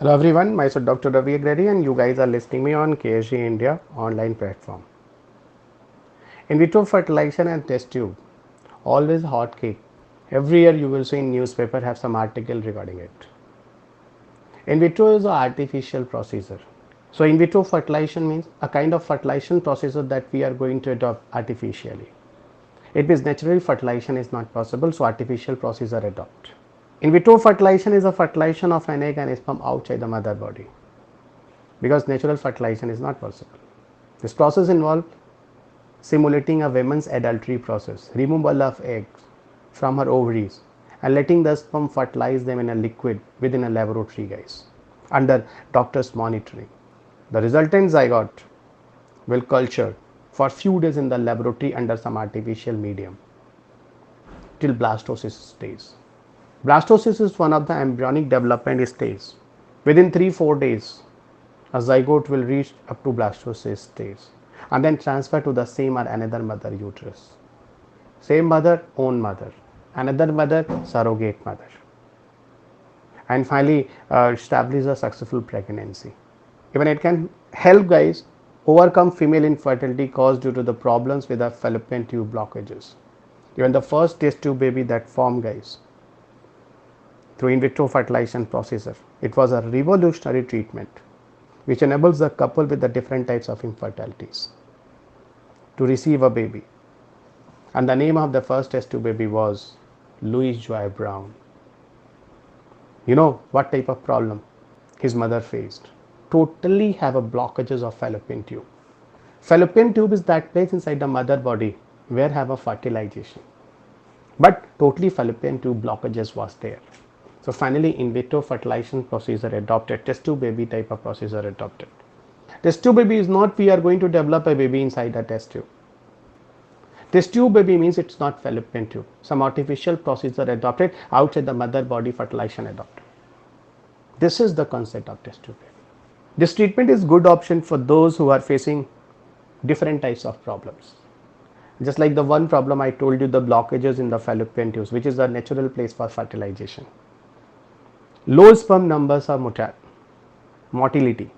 Hello everyone, myself Dr. Ravi Agredi and you guys are listening me on KSG India online platform. In vitro fertilization and test tube, always hot cake. Every year you will see in newspaper have some article regarding it. In vitro is an artificial procedure. So in vitro fertilization means a kind of fertilization procedure that we are going to adopt artificially. It means natural fertilization is not possible, so artificial procedure adopt. In vitro fertilization is a fertilization of an egg and sperm outside the mother body, because natural fertilization is not possible. This process involves simulating a woman's adultery process, removal of eggs from her ovaries and letting the sperm fertilize them in a liquid within a laboratory, guys, under doctor's monitoring. The resultant zygote will culture for few days in the laboratory under some artificial medium till blastocyst stage. Blastocyst is one of the embryonic development stage. Within 3-4 days, a zygote will reach up to blastocyst stage and then transfer to the same or another mother uterus. Same mother, own mother, another mother, surrogate mother, and finally establish a successful pregnancy. Even it can help, guys, overcome female infertility caused due to the problems with the fallopian tube blockages. Even the first test tube baby that formed, guys, through in vitro fertilization procedure, it was a revolutionary treatment which enables the couple with the different types of infertilities to receive a baby. And the name of the first test tube baby was Louis Joy Brown. You know what type of problem his mother faced? Totally have a blockages of fallopian tube. Fallopian tube is that place inside the mother body where have a fertilization, but totally fallopian tube blockages was there. So finally in vitro fertilization procedure adopted, test tube baby type of procedure adopted. Test tube baby is not we are going to develop a baby inside a test tube. Test tube baby means it's not fallopian tube. Some artificial procedure adopted outside the mother body, fertilization adopted. This is the concept of test tube baby. This treatment is good option for those who are facing different types of problems. Just like the one problem I told you, the blockages in the fallopian tubes, which is the natural place for fertilization. Low sperm numbers or motility,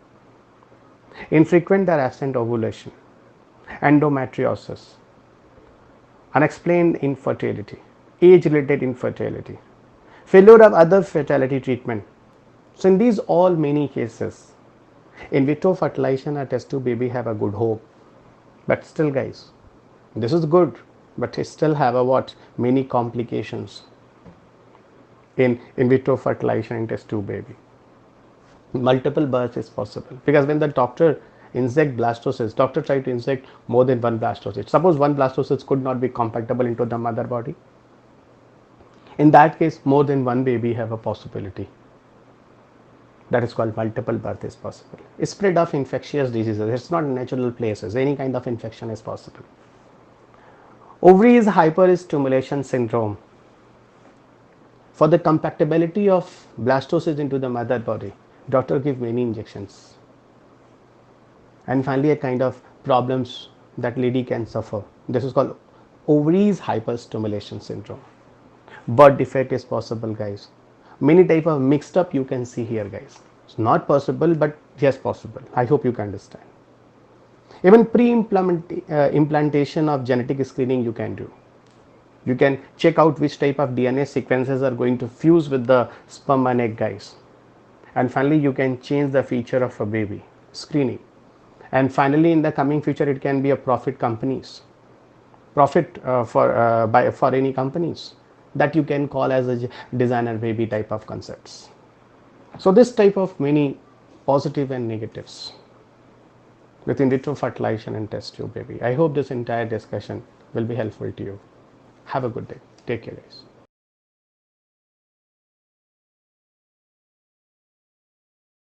infrequent or absent ovulation, endometriosis, unexplained infertility, age-related infertility, failure of other fertility treatment. So in these all many cases, in vitro fertilization or test tube baby have a good hope. But still, guys, this is good, but it still have a what? Many complications in vitro fertilization and test tube baby. Multiple births is possible, because when the doctor inject blastocyst, doctor try to inject more than one blastocyst. Suppose one blastocyst could not be compatible into the mother body. In that case, more than one baby have a possibility. That is called multiple birth is possible. Spread of infectious diseases, it's not natural places, any kind of infection is possible. Ovaries hyperstimulation syndrome. For the compatibility of blastocyst into the mother body, doctor give many injections. And finally a kind of problems that lady can suffer. This is called ovaries hyperstimulation syndrome. Birth defect is possible, guys. Many type of mixed up you can see here, guys. It's not possible, but yes possible. I hope you can understand. Even pre-implantation of genetic screening you can do. You can check out which type of DNA sequences are going to fuse with the sperm and egg, guys. And finally you can change the feature of a baby, screening. And finally in the coming future it can be a profit companies, profit for any companies that you can call as a designer baby type of concepts. So this type of many positive and negatives with in vitro fertilization and test tube baby. I hope this entire discussion will be helpful to you. Have a good day. Take care, guys.